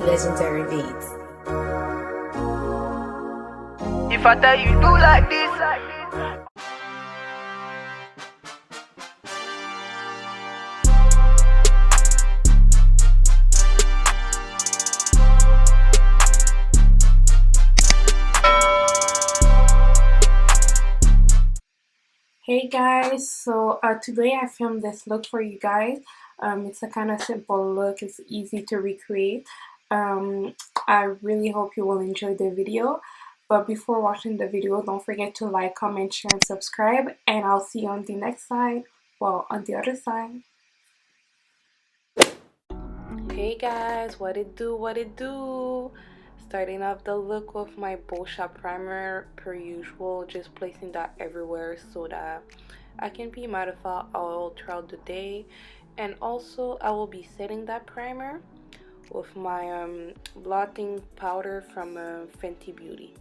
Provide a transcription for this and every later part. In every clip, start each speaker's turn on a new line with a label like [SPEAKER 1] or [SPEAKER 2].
[SPEAKER 1] legendary beats.
[SPEAKER 2] If I tell you do like this,
[SPEAKER 3] Hey guys, so today I filmed this look for you guys. It's a kind of simple look, it's easy to recreate. I really hope you will enjoy the video. But before watching the video, don't forget to like, comment, share, and subscribe. And I'll see you on the next side. Well, on the other side. Hey guys, what it do? Starting off the look with my Boscia primer per usual, just placing that everywhere so that I can be mattified all throughout the day. And also I will be setting that primer with my blotting powder from Fenty Beauty,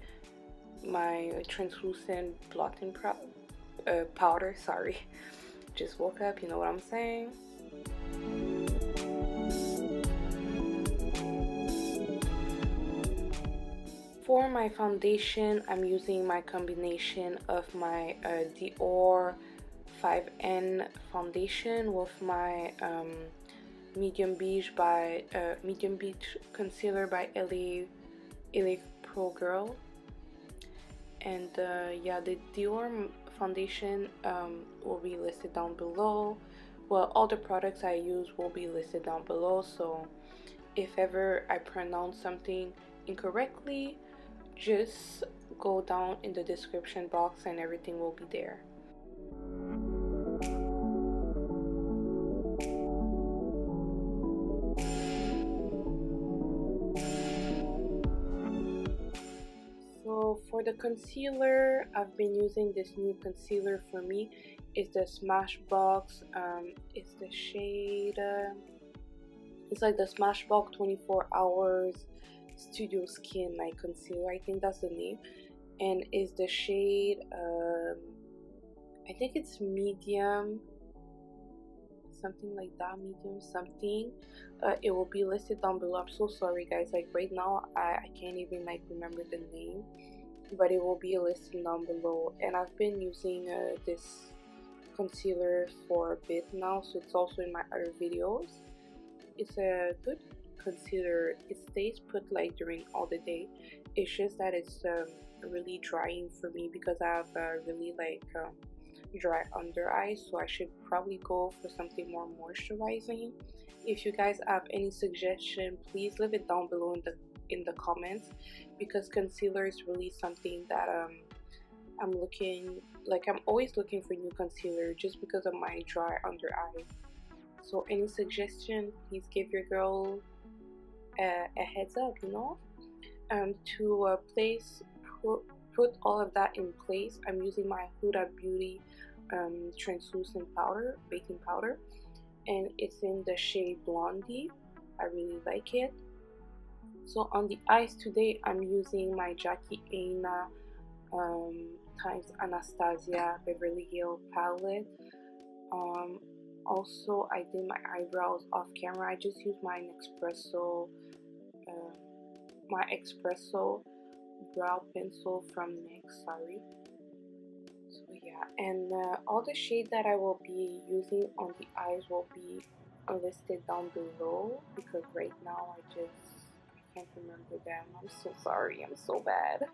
[SPEAKER 3] my translucent blotting powder. Sorry, just woke up, you know what I'm saying. For my foundation, I'm using my combination of my Dior 5N foundation with my medium beige concealer by LA Pro Girl. And yeah, the Dior foundation will be listed down below. Well, all the products I use will be listed down below, so if ever I pronounce something incorrectly, just go down in the description box and everything will be there. So for the concealer, I've been using this new concealer. For me, it's the Smashbox. It's the shade it's like the Smashbox 24 hours Studio Skin Night Concealer, I think that's the name, and is the shade I think it's medium, something like that, medium something. It will be listed down below. I'm so sorry guys, like right now I can't even like remember the name, but it will be listed down below. And I've been using this concealer for a bit now, so it's also in my other videos. It's a good concealer. It stays put like during all the day. It's just that it's really drying for me because I have really like dry under eyes, so I should probably go for something more moisturizing. If you guys have any suggestion, please leave it down below in the comments, because concealer is really something that I'm always looking for new concealer just because of my dry under eye. So any suggestion, please give your girl a heads up, you know. To put all of that in place, I'm using my Huda Beauty translucent powder, baking powder, and it's in the shade Blondie. I really like it. So on the eyes today, I'm using my Jackie Aina times Anastasia Beverly Hills palette. Also, I did my eyebrows off camera. I just used my Espresso brow pencil from NYX, sorry. So yeah, and all the shade that I will be using on the eyes will be listed down below, because right now I can't remember them. I'm so sorry, I'm so bad.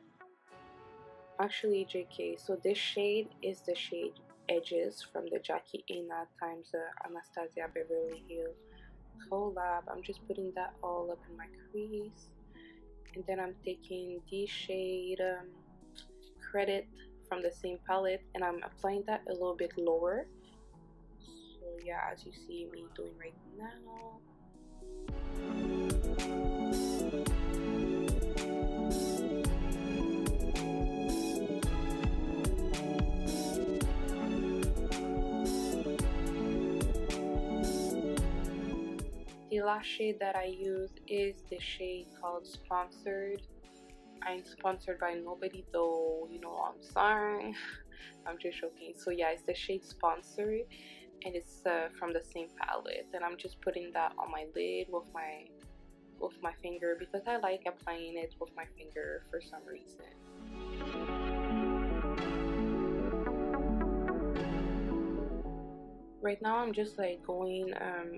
[SPEAKER 3] Actually, JK, so this shade is the shade Edges from the Jackie Aina times Anastasia Beverly Hills collab. I'm just putting that all up in my crease, and then I'm taking the shade Credit from the same palette, and I'm applying that a little bit lower. So yeah, as you see me doing right now. The last shade that I use is the shade called Sponsored. I'm sponsored by nobody though, you know, I'm sorry. I'm just joking. So yeah, it's the shade Sponsored, and it's from the same palette, and I'm just putting that on my lid with my with my finger because I like applying it with my finger for some reason. Right now I'm just like going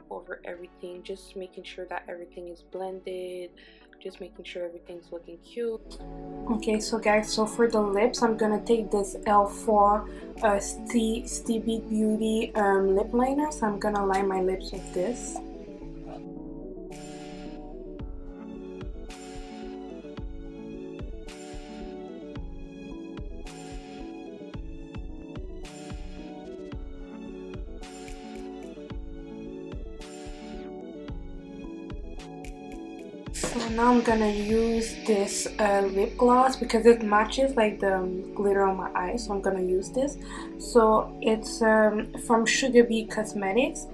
[SPEAKER 3] over everything, just making sure that everything is blended, just making sure everything's looking cute. Okay, so guys, so for the lips, I'm gonna take this L4 Stebeat Beauty lip liner. So I'm gonna line my lips with this. So now I'm gonna use this lip gloss because it matches like the glitter on my eyes, so I'm gonna use this. So it's from Sugabee Cosmetics,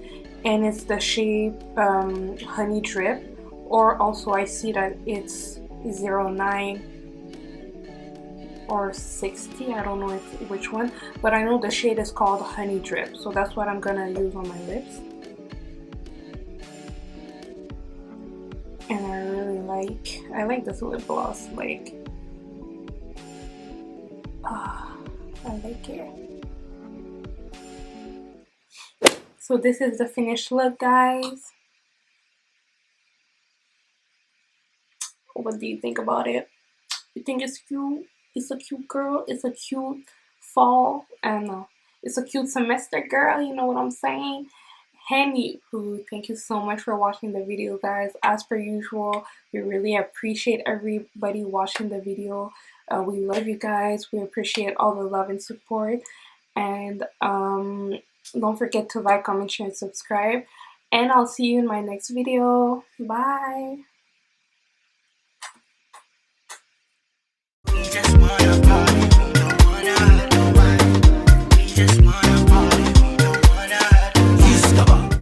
[SPEAKER 3] and it's the shade Honey Drip, or also I see that it's 09 or 60, I don't know which one, but I know the shade is called Honey Drip, so that's what I'm gonna use on my lips. And I really like this lip gloss, like, I like it. So this is the finished look, guys. What do you think about it? You think it's cute? It's a cute girl. It's a cute fall, and it's a cute semester girl, you know what I'm saying? Anywho, thank you so much for watching the video, guys. As per usual, we really appreciate everybody watching the video. We love you guys. We appreciate all the love and support. And don't forget to like, comment, share, and subscribe. And I'll see you in my next video. Bye.